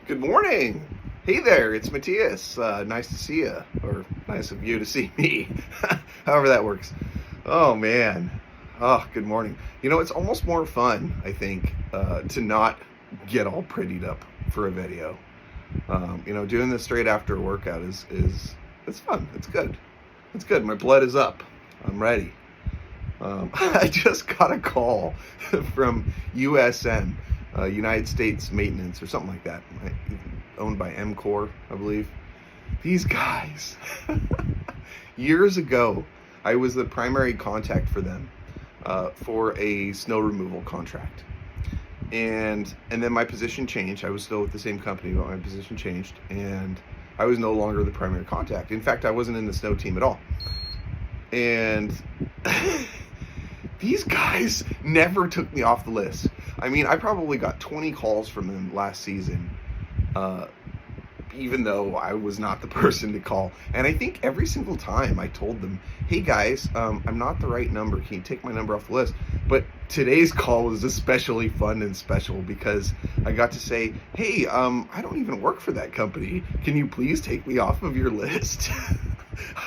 Good morning. Hey there, it's Matias. Nice to see you, or nice of you to see me. However that works. Oh man. Oh, good morning. It's almost more fun, I think, to not get all prettied up for a video. Doing this straight after a workout is it's fun. It's good. It's good. My blood is up. I'm ready. I just got a call from USM, United States Maintenance, or something like that, owned by MCOR, I believe. These guys, years ago, I was the primary contact for them for a snow removal contract. And then my position changed. I was still with the same company, but my position changed, and I was no longer the primary contact. In fact, I wasn't in the snow team at all. And these guys never took me off the list. I mean, I probably got 20 calls from them last season, even though I was not the person to call. And I think every single time I told them, hey guys, I'm not the right number. Can you take my number off the list? But today's call was especially fun and special because I got to say, hey, I don't even work for that company. Can you please take me off of your list?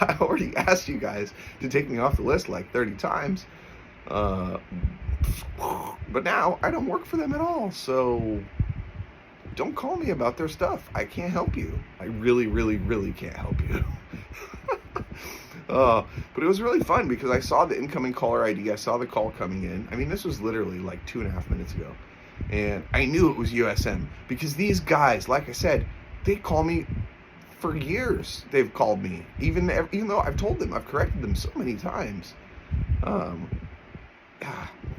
I already asked you guys to take me off the list like 30 times. But now I don't work for them at all, so don't call me about their stuff. I can't help you. I really, really, really can't help you. But it was really fun because I saw the incoming caller ID. I saw the call coming in. I mean, this was literally like 2.5 minutes ago. And I knew it was USM because these guys, like I said, they call me for years. They've called me, even though I've told them, I've corrected them so many times.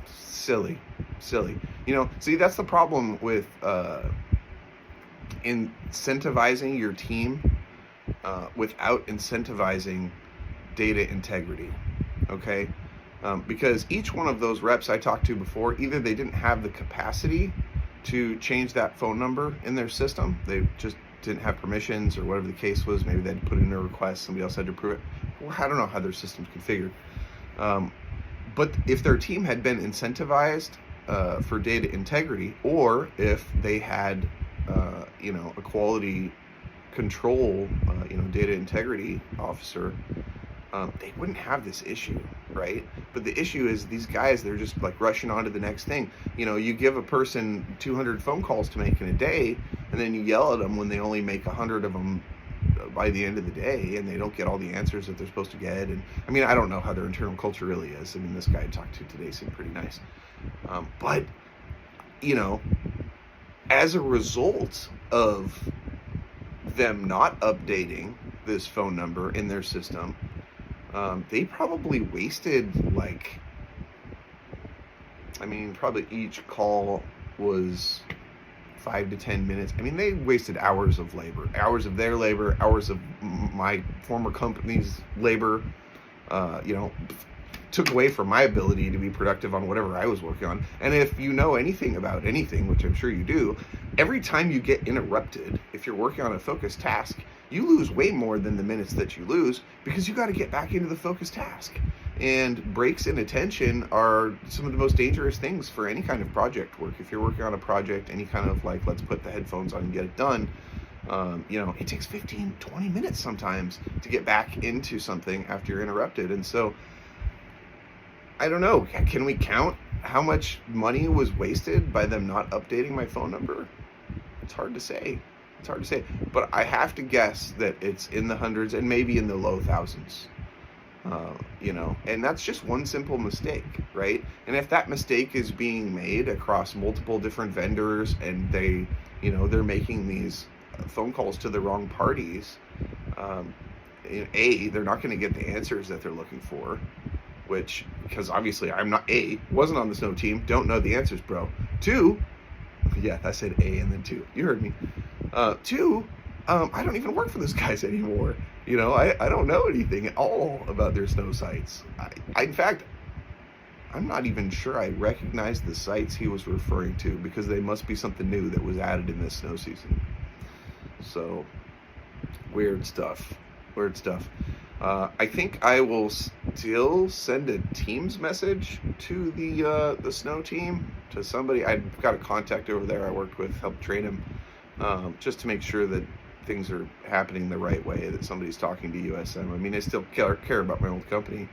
Silly. See, that's the problem with incentivizing your team without incentivizing data integrity, okay? Because each one of those reps I talked to before, either they didn't have the capacity to change that phone number in their system, they just didn't have permissions or whatever the case was. Maybe they had to put in a request, somebody else had to approve it. Well, I don't know how their system's configured. But if their team had been incentivized for data integrity, or if they had, a quality control, data integrity officer, they wouldn't have this issue, right? But the issue is these guys, they're just like rushing on to the next thing. You give a person 200 phone calls to make in a day, and then you yell at them when they only make 100 of them by the end of the day, and they don't get all the answers that they're supposed to get. And I mean, I don't know how their internal culture really is. I mean, this guy I talked to today seemed pretty nice. But, as a result of them not updating this phone number in their system, they probably wasted probably each call was 5 to 10 minutes. I mean, they wasted hours of labor, hours of their labor, hours of my former company's labor, took away from my ability to be productive on whatever I was working on. And if you know anything about anything, which I'm sure you do, every time you get interrupted, if you're working on a focused task, you lose way more than the minutes that you lose because you got to get back into the focused task. And breaks in attention are some of the most dangerous things for any kind of project work. If you're working on a project, any kind of let's put the headphones on and get it done, it takes 15, 20 minutes sometimes to get back into something after you're interrupted. And so, I don't know, can we count how much money was wasted by them not updating my phone number? It's hard to say. But I have to guess that it's in the hundreds and maybe in the low thousands. And that's just one simple mistake, right? And if that mistake is being made across multiple different vendors and they're making these phone calls to the wrong parties, they're not going to get the answers that they're looking for, because obviously wasn't on the snow team, don't know the answers, bro. 2, yeah, I said A and then 2. You heard me. 2, I don't even work for those guys anymore. I don't know anything at all about their snow sites. In fact, I'm not even sure I recognize the sites he was referring to because they must be something new that was added in this snow season. So, weird stuff. I think I will still send a Teams message to the snow team, to somebody. I've got a contact over there I worked with, helped train him. just to make sure that things are happening the right way, that somebody's talking to USM. I mean, I still care about my old company.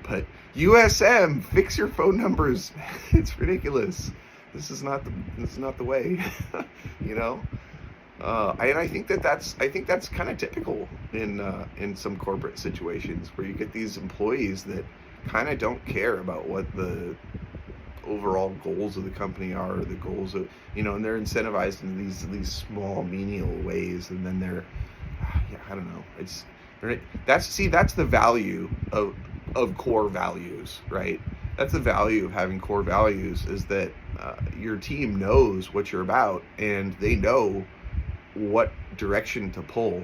But USM, fix your phone numbers. It's ridiculous. This is not the way, you know. And I think that's kind of typical in some corporate situations where you get these employees that kind of don't care about what the overall goals of the company are, or the goals of, and they're incentivized in these small menial ways, and then they're, yeah, I don't know. That's the value of core values, right? That's the value of having core values, is that your team knows what you're about, and they know what direction to pull,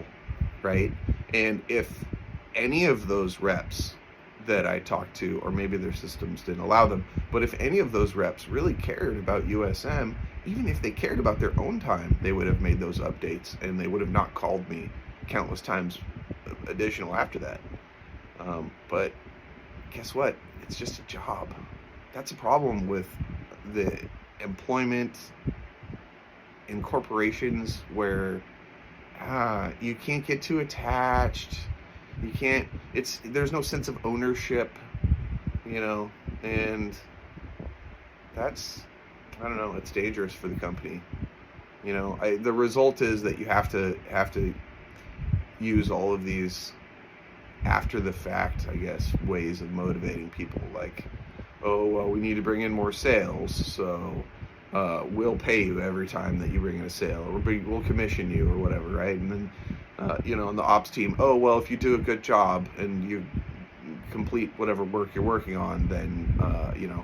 right? And if any of those reps that I talked to, or maybe their systems didn't allow them, but if any of those reps really cared about USM, even if they cared about their own time, they would have made those updates, and they would have not called me countless times additional after that. But guess what? It's just a job. That's a problem with the employment in corporations, where you can't get too attached. You can't. There's no sense of ownership, and that's, I don't know. It's dangerous for the company. The result is that you have to use all of these after the fact, I guess, ways of motivating people, like, oh, well, we need to bring in more sales, so we'll pay you every time that you bring in a sale, or we'll commission you, or whatever, right? And then, on the ops team, oh, well, if you do a good job and you complete whatever work you're working on, then,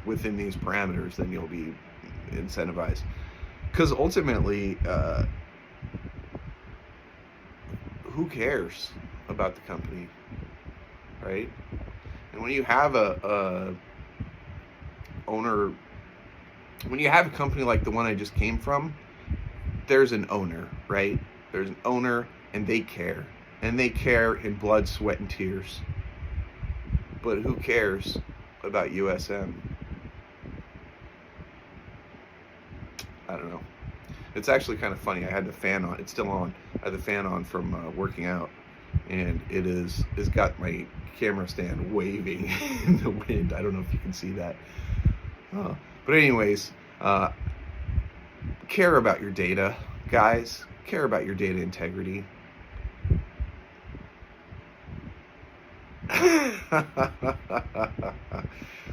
within these parameters, then you'll be incentivized. Because ultimately, who cares about the company, right? And when you have a owner, when you have a company like the one I just came from, there's an owner, right? There's an owner, and they care. And they care in blood, sweat, and tears. But who cares about USM? I don't know. It's actually kind of funny. I had the fan on. It's still on. I had the fan on from working out. And it's got my camera stand waving in the wind. I don't know if you can see that. But anyways, care about your data, guys. Care about your data integrity.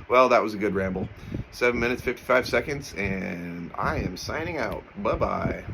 Well, that was a good ramble. 7 minutes, 55 seconds, and I am signing out. Bye-bye.